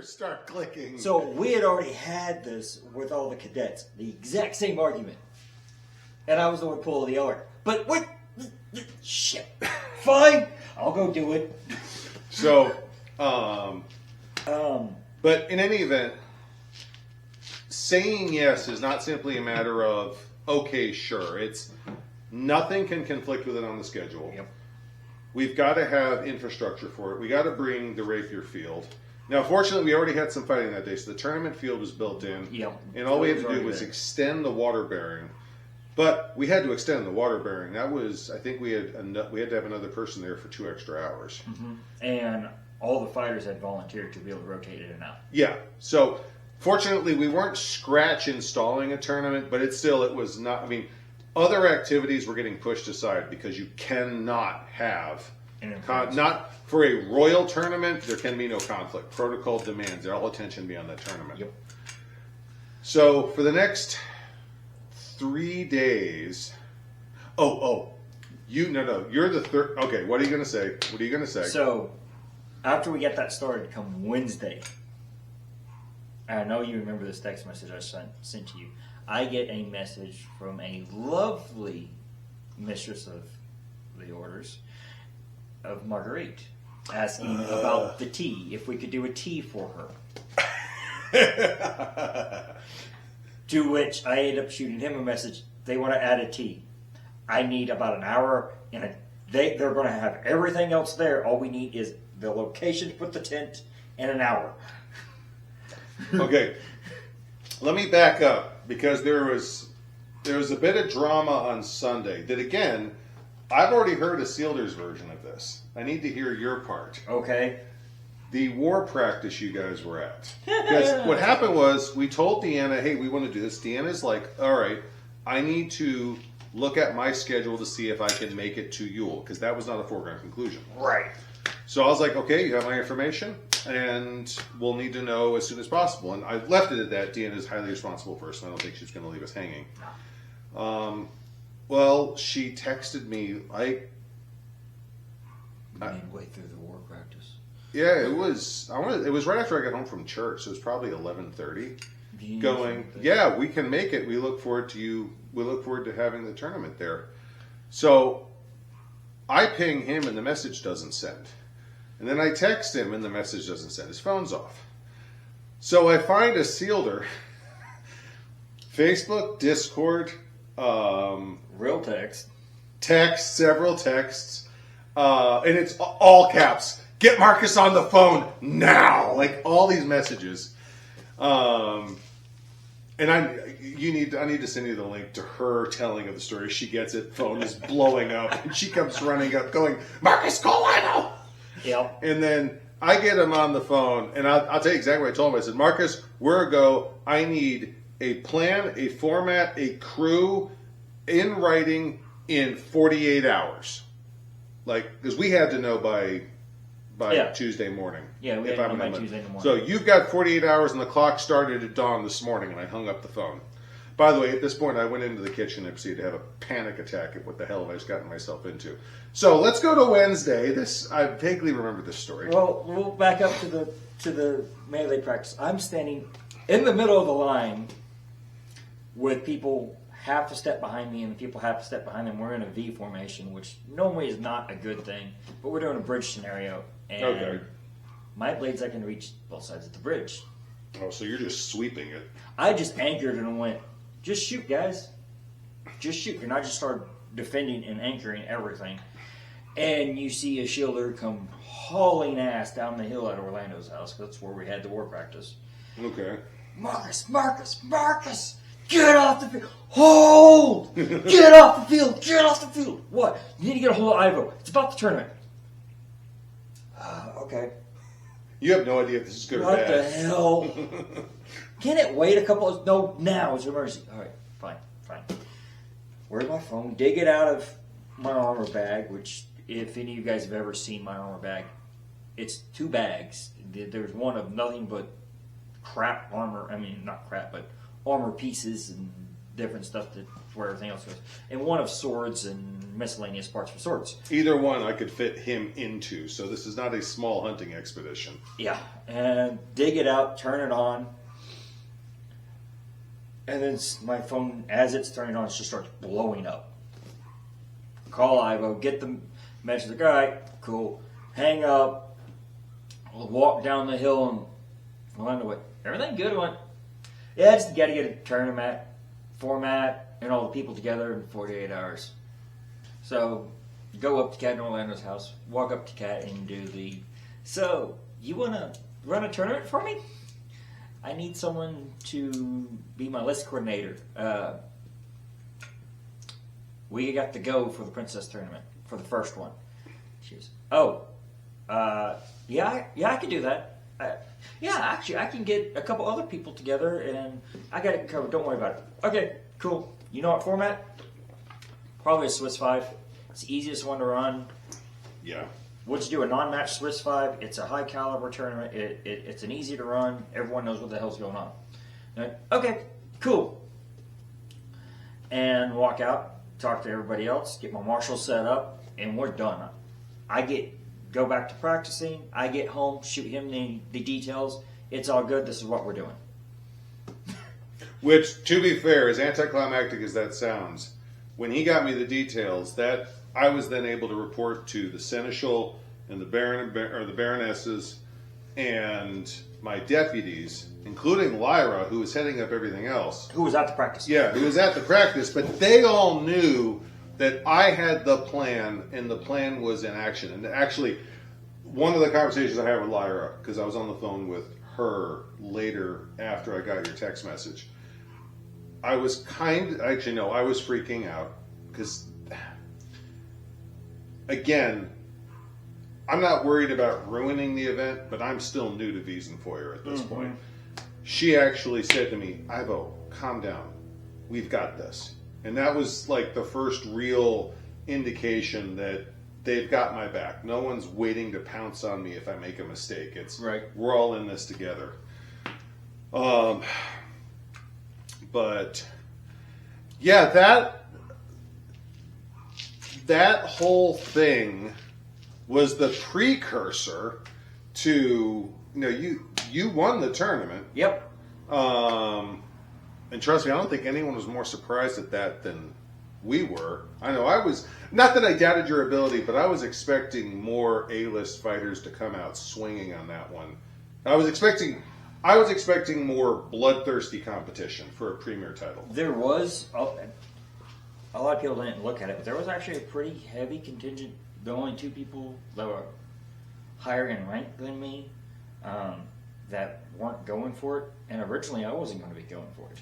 computers start clicking. So we had already had this with all the cadets, the exact same argument. And I was the one pulling the alert. But what? Shit. Fine. I'll go do it. So, but in any event, saying yes is not simply a matter of, okay, sure. It's nothing can conflict with it on the schedule. Yep. We've got to have infrastructure for it. We got to bring the rapier field. Now, fortunately, we already had some fighting that day, so the tournament field was built in. Yep. And all we had to do was extend the water bearing. But we had to extend the water bearing. That was, I think we had to have another person there for 2 extra hours. Mm-hmm. And all the fighters had volunteered to be able to rotate in and out. Yeah. So, fortunately, we weren't scratch installing a tournament, but it was not, I mean, other activities were getting pushed aside because you cannot have, not for a royal tournament, there can be no conflict. Protocol demands that all attention be on that tournament. Yep. So, for the next 3 days, you're the third. Okay, what are you going to say? So, after we get that started, come Wednesday, I know you remember this text message I sent to you. I get a message from a lovely mistress of the orders of Marguerite asking about the tea, if we could do a tea for her. To which I ended up shooting him a message. They want to add a tea. I need about an hour, and they're going to have everything else there. All we need is the location to put the tent and an hour. Okay, let me back up because there was a bit of drama on Sunday. That again, I've already heard a Sealder's version of this. I need to hear your part. Okay. The war practice you guys were at. Because what happened was we told Deanna, hey, we want to do this. Deanna's like, all right, I need to look at my schedule to see if I can make it to Yule, because that was not a foregone conclusion. Right. So I was like, okay, you have my information, and we'll need to know as soon as possible. And I left it at that. Deanna's a highly responsible person. I don't think she's going to leave us hanging. Well, she texted me like... Midway through the war practice. Yeah, it was. It was right after I got home from church, so it was probably 11:30. Going, yeah, we can make it. We look forward to you. We look forward to having the tournament there. So I ping him, and the message doesn't send. And then I text him, and the message doesn't send. His phone's off. So I find a Sealder, Facebook, Discord, real text, several texts, and it's all caps. Get Marcus on the phone now! Like all these messages, and I need to send you the link to her telling of the story. She gets it, phone is blowing up, and she comes running up, going, "Marcus, call Lino!" Yep. And then I get him on the phone, and I'll tell you exactly what I told him. I said, "Marcus, we're a go. I need a plan, a format, a crew, in writing in 48 hours, like because we had to know by." Tuesday morning. Yeah, we had to know by Tuesday morning. So you've got 48 hours, and the clock started at dawn this morning, and I hung up the phone. By the way, at this point, I went into the kitchen and proceeded to have a panic attack at what the hell have I just gotten myself into. So let's go to Wednesday. I vaguely remember this story. Well, we'll back up to the melee practice. I'm standing in the middle of the line with people half a step behind me and people half a step behind them. We're in a V formation, which normally is not a good thing, but we're doing a bridge scenario. And my blades, I can reach both sides of the bridge. Oh, so you're just sweeping it. I just anchored and went, just shoot, guys. Just shoot. And I just started defending and anchoring everything. And you see a shielder come hauling ass down the hill at Orlando's house. That's where we had the war practice. Okay. Marcus! Get off the field! Hold! Get off the field! Get off the field! What? You need to get a hold of Ivo. It's about the tournament. Okay. You have no idea if this is good or bad. What the hell? Can it wait a couple of... No, now it's an emergency. All right, fine. Where's my phone? Dig it out of my armor bag, which, if any of you guys have ever seen my armor bag, it's 2 bags. There's one of nothing but crap armor. I mean, not crap, but armor pieces and different stuff for everything else goes. And one of swords and miscellaneous parts for swords. Either one I could fit him into, so this is not a small hunting expedition. Yeah, and dig it out, turn it on, and then my phone, as it's turning on, it just starts blowing up. Call Ivo, get the message, like, all right, cool, hang up, I'll walk down the hill, and wonder what, everything good? I went, yeah, just got to get a tournament format and all the people together in 48 hours. So, go up to Cat in Orlando's house, walk up to Cat and do so, you want to run a tournament for me? I need someone to be my list coordinator. We got to go for the Princess Tournament, for the first one. She goes, yeah, I can do that. Yeah, actually, I can get a couple other people together, and I got it covered. Don't worry about it. Okay, cool. You know what format? Probably a Swiss 5. It's the easiest one to run. Yeah. We'll just do a non-match Swiss 5. It's a high-caliber tournament. It's an easy to run. Everyone knows what the hell's going on. Okay, cool. And walk out, talk to everybody else, get my marshal set up, and we're done. Go back to practicing. I get home, shoot him the details. It's all good. This is what we're doing. Which, to be fair, as anticlimactic as that sounds, when he got me the details, that I was then able to report to the seneschal and the baron or the baronesses and my deputies, including Lyra, who was heading up everything else. Who was at the practice? Yeah, who was at the practice, but they all knew that I had the plan, and the plan was in action. And actually, one of the conversations I had with Lyra, because I was on the phone with her later after I got your text message, I was I was freaking out, because, again, I'm not worried about ruining the event, but I'm still new to Wiesenfeuer at this point. She actually said to me, Ivo, calm down. We've got this. And that was like the first real indication that they've got my back. No one's waiting to pounce on me if I make a mistake. It's right. We're all in this together. But yeah, that whole thing was the precursor to, you won the tournament. Yep. And trust me, I don't think anyone was more surprised at that than we were. I know I was, not that I doubted your ability, but I was expecting more A-list fighters to come out swinging on that one. I was expecting more bloodthirsty competition for a premier title. There was, a lot of people didn't look at it, but there was actually a pretty heavy contingent. The only two people that were higher in rank than me that weren't going for it, and originally I wasn't going to be going for it.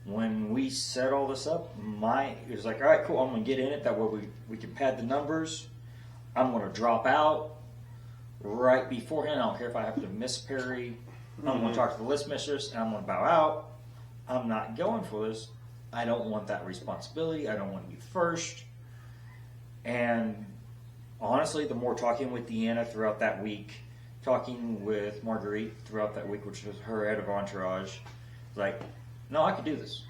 When we set all this up, it was like, all right, cool, I'm going to get in it. That way we can pad the numbers. I'm going to drop out right beforehand. I don't care if I have to miss parry. I'm going to talk to the list mistress, and I'm going to bow out. I'm not going for this. I don't want that responsibility. I don't want to be first. And honestly, the more talking with Deanna throughout that week, talking with Marguerite throughout that week, which was her head of entourage, like, no, I could do this.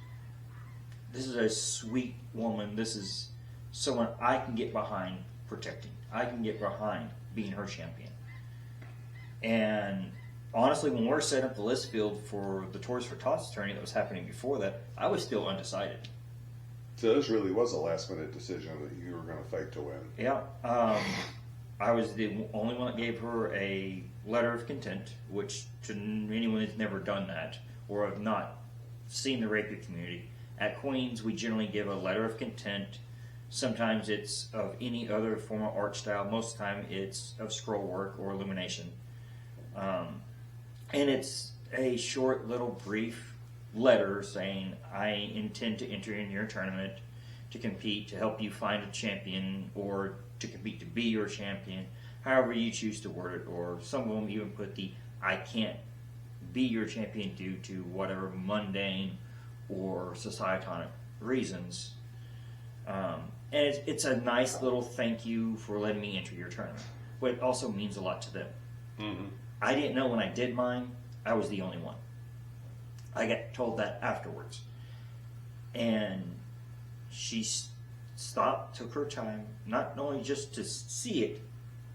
This is a sweet woman. This is someone I can get behind protecting. I can get behind being her champion. And honestly, when we're setting up the list field for the Tours for Tots tourney that was happening before that, I was still undecided. So this really was a last-minute decision that you were going to fight to win. Yeah. I was the only one that gave her a letter of content, which to anyone that's never done that or have not seen the rapier community, at Queens we generally give a letter of content. Sometimes it's of any other form of art style. Most of the time it's of scroll work or illumination. And it's a short little brief letter saying, I intend to enter in your tournament to compete, to help you find a champion, or to compete to be your champion, however you choose to word it. Or some of them even put I can't be your champion due to whatever mundane or societonic reasons. And it's a nice little thank you for letting me enter your tournament. But it also means a lot to them. Mm-hmm. I didn't know when I did mine, I was the only one. I got told that afterwards. And she stopped, took her time, not only just to see it,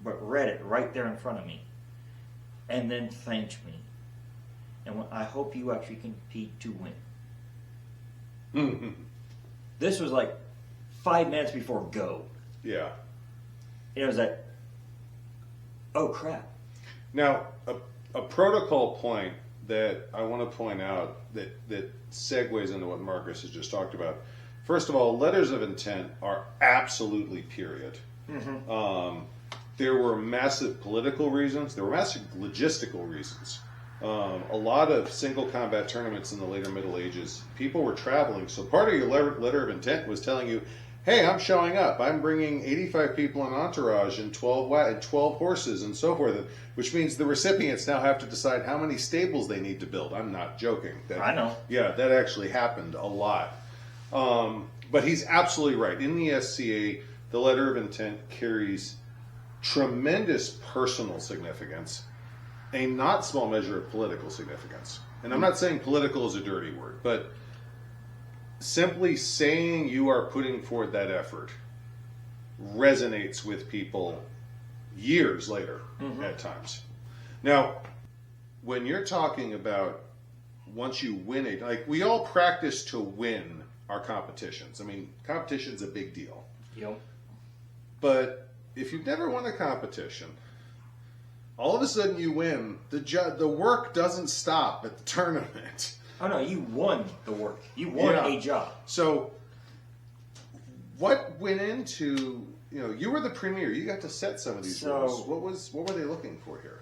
but read it right there in front of me. And then thanked me. And I hope you actually compete to win. Mm-hmm. This was like 5 minutes before go. Yeah. And it was like, oh crap. Now, a protocol point that I want to point out that segues into what Marcus has just talked about. First of all, letters of intent are absolutely period. Mm-hmm. There were massive political reasons. There were massive logistical reasons. A lot of single combat tournaments in the later Middle Ages, people were traveling. So part of your letter of intent was telling you, hey, I'm showing up. I'm bringing 85 people in entourage and 12 horses and so forth, which means the recipients now have to decide how many stables they need to build. I'm not joking. I know. Yeah, that actually happened a lot. But he's absolutely right. In the SCA, the letter of intent carries tremendous personal significance, a not small measure of political significance. And I'm not saying political is a dirty word, but simply saying you are putting forth that effort resonates with people years later at times. Now, when you're talking about once you win it, like we all practice to win our competitions. I mean, competition's a big deal. Yep. But if you've never won a competition, all of a sudden you win, the work doesn't stop at the tournament. Oh no, you won the work. You won a job. So what went into, you were the premier. You got to set some of these rules. What were they looking for here?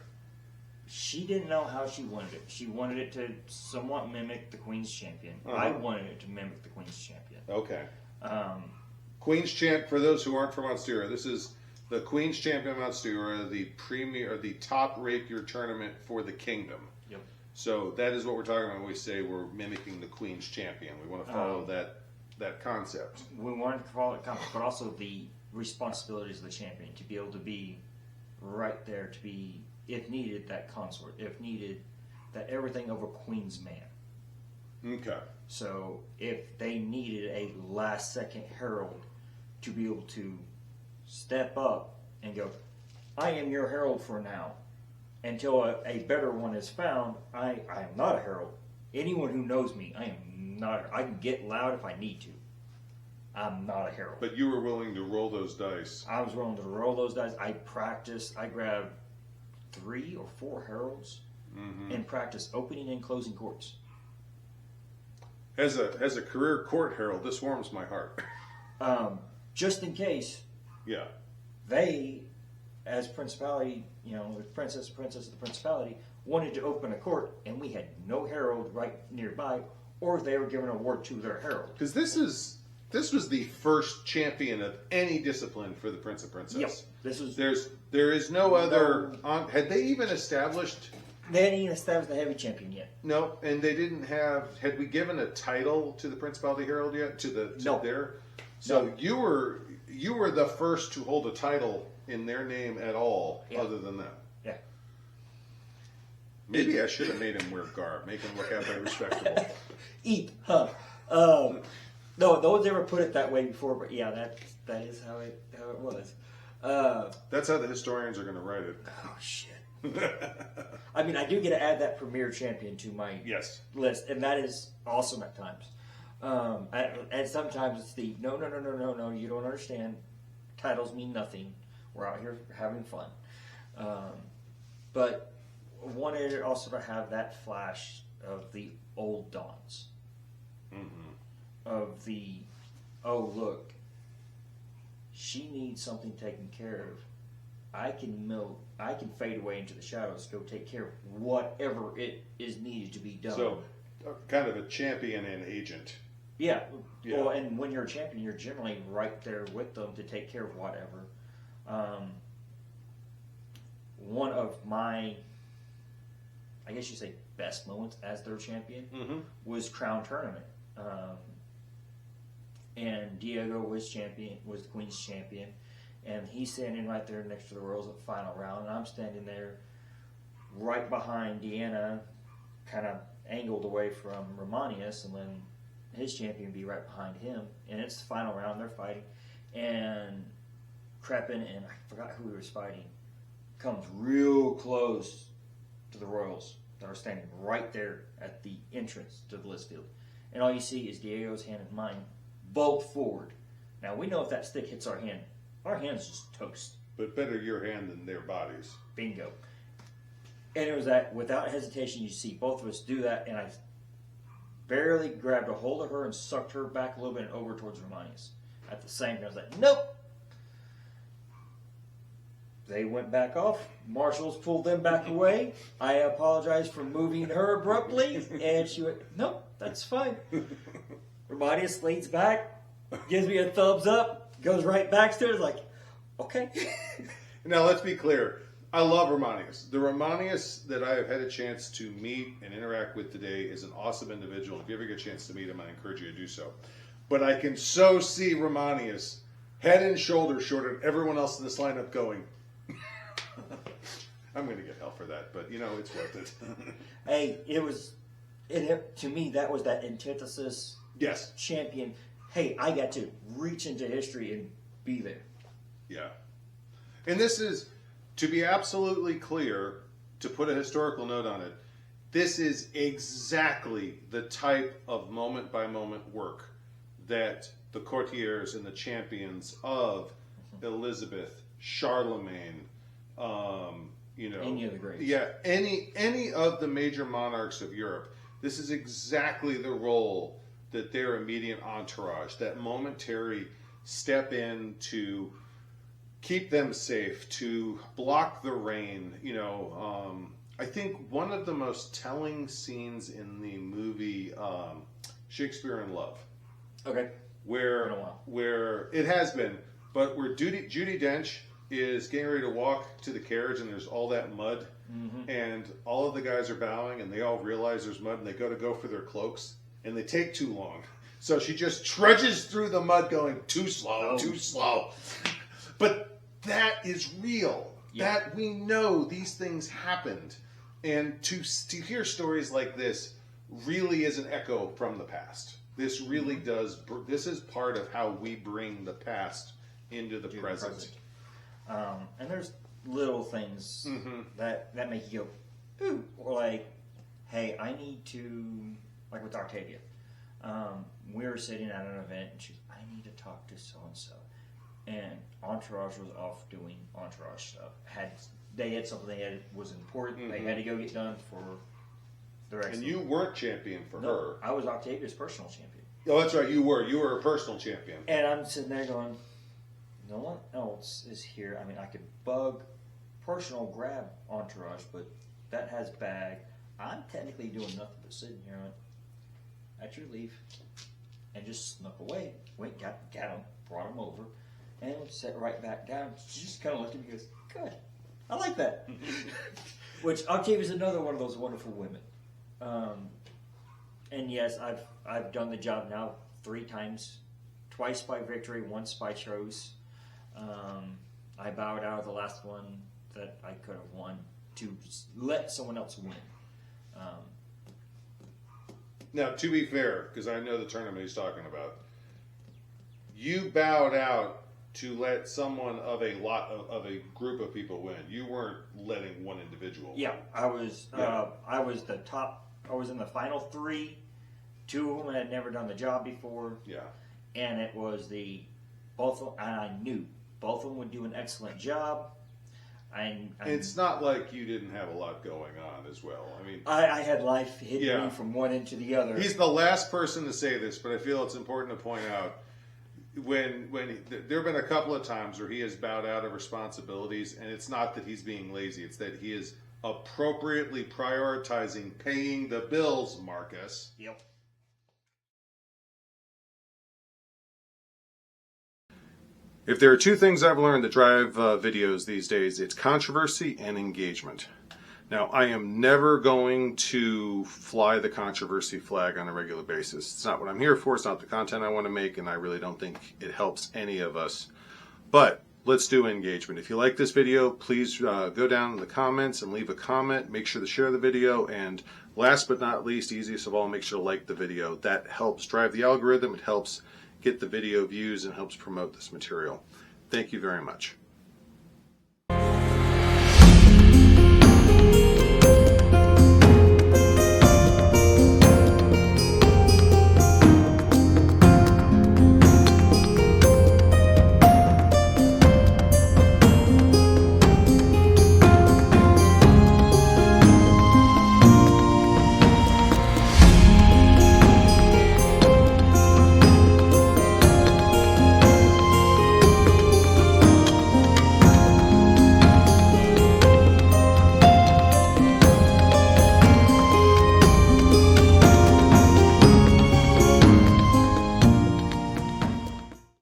She didn't know how she wanted it. She wanted it to somewhat mimic the Queen's Champion. I wanted it to mimic the Queen's Champion. Okay. Queen's Champ, for those who aren't from Mount Styria, this is the Queen's Champion Mount Styria, the premier, the top rapier tournament for the kingdom. Yep. So that is what we're talking about when we say we're mimicking the Queen's Champion. We want to follow that concept. We wanted to follow that concept, but also the responsibilities of the champion to be able to be right there, to be, if needed, that consort, if needed, that everything of a queen's man. Okay. So if they needed a last second herald to be able to step up and go, I am your herald for now. Until a better one is found, I am not a herald. Anyone who knows me, I am not. I can get loud if I need to. I'm not a herald. But you were willing to roll those dice. I was willing to roll those dice. I practiced. I grabbed 3 or 4 heralds and practiced opening and closing courts. As a career court herald, this warms my heart. Just in case. Yeah. They, as principality, the princess of the principality, wanted to open a court, and we had no herald right nearby, or they were given an award to their herald. Because this was the first champion of any discipline for the Prince and Princess. Yep. This was. There is no other. Had they even established? They hadn't even established the heavy champion yet. No, and they didn't have. Had we given a title to the Principality Herald yet? So you were the first to hold a title in their name at all, other than them. Yeah. Maybe I should have made him wear garb, make him look halfway respectable. Eat, huh? No, those never put it that way before, but yeah, that is how it was. That's how the historians are going to write it. Oh shit. I mean, I do get to add that premier champion to my list, and that is awesome at times. And sometimes it's the no, you don't understand. Titles mean nothing. We're out here having fun. But wanted also to have that flash of the old dawns. Of the, oh look, she needs something taken care of. I can fade away into the shadows, go take care of whatever it is needed to be done. So, kind of a champion and agent. Yeah. Well, and when you're a champion, you're generally right there with them to take care of whatever. One of my, I guess you say, best moments as their champion was Crown Tournament. And Diego was the Queen's champion. And he's standing right there next to the Royals at the final round. And I'm standing there right behind Deanna, kind of angled away from Romanius. And then his champion be right behind him, and it's the final round. They're fighting, and Crepin and I forgot who he was fighting comes real close to the Royals that are standing right there at the entrance to the list field, and all you see is Diego's hand and mine both forward. Now we know if that stick hits our hand's just toast. But better your hand than their bodies. Bingo. And it was that, without hesitation, you see both of us do that, and I barely grabbed a hold of her and sucked her back a little bit and over towards Romanius. At the same time, I was like, nope. They went back off. Marshals pulled them back away. I apologized for moving her abruptly, and she went, nope, that's fine. Romanius leans back, gives me a thumbs up, goes right back to her, like, okay. Now, let's be clear. I love Romanius. The Romanius that I have had a chance to meet and interact with today is an awesome individual. If you ever get a chance to meet him, I encourage you to do so. But I can so see Romanius head and shoulders shorter than everyone else in this lineup going, I'm going to get hell for that, but, you know, it's worth it. Hey, to me, that was that antithesis Yes. champion. Hey, I got to reach into history and be there. Yeah. And this is, to be absolutely clear, to put a historical note on it, this is exactly the type of moment-by-moment work that the courtiers and the champions of Elizabeth, Charlemagne, Any of the greats. Yeah, any of the major monarchs of Europe, this is exactly the role that their immediate entourage, that momentary step in to keep them safe, to block the rain. I think one of the most telling scenes in the movie Shakespeare in Love, Okay. where it has been, but where Judi Dench is getting ready to walk to the carriage and there's all that mud, and all of the guys are bowing and they all realize there's mud and they go for their cloaks and they take too long. So she just trudges through the mud going, too slow, too slow. But that is real. Yeah. That we know these things happened. And to hear stories like this really is an echo from the past. This really does. This is part of how we bring the past into the present. And there's little things that make you go, ooh, or like, hey, I need to, like with Octavia. We were sitting at an event and she's, I need to talk to so-and-so. And Entourage was off doing Entourage stuff. They had something was important. They had to go get done for the rest. And you weren't champion for her. I was Octavia's personal champion. Oh, that's right. You were a personal champion. And I'm sitting there going, no one else is here. I mean, I could bug personal grab Entourage, but that has bag. I'm technically doing nothing but sitting here and at your leave, and just snuck away. Went, got him, brought him over, and sat right back down. She just kind of looked at me and goes, good. I like that. Which Octavia's another one of those wonderful women. And yes, I've done the job now 3 times. Twice by victory, once by chose. I bowed out of the last one that I could have won to let someone else win. Now, to be fair, because I know the tournament he's talking about, you bowed out to let someone of a group of people win. You weren't letting one individual win. Yeah, I was the top. I was in the final 3. 2 of them had never done the job before. Yeah. And it was both of them, and I knew both of them would do an excellent job. It's not like you didn't have a lot going on as well. I mean, I had life hitting me from one end to the other. He's the last person to say this, but I feel it's important to point out when there have been a couple of times where he has bowed out of responsibilities, and it's not that he's being lazy; it's that he is appropriately prioritizing paying the bills, Marcus. Yep. If there are 2 things I've learned that drive videos these days, it's controversy and engagement. Now, I am never going to fly the controversy flag on a regular basis. It's not what I'm here for. It's not the content I want to make, and I really don't think it helps any of us. But let's do engagement. If you like this video, please go down in the comments and leave a comment. Make sure to share the video. And last but not least, easiest of all, make sure to like the video. That helps drive the algorithm. It helps get the video views and helps promote this material. Thank you very much.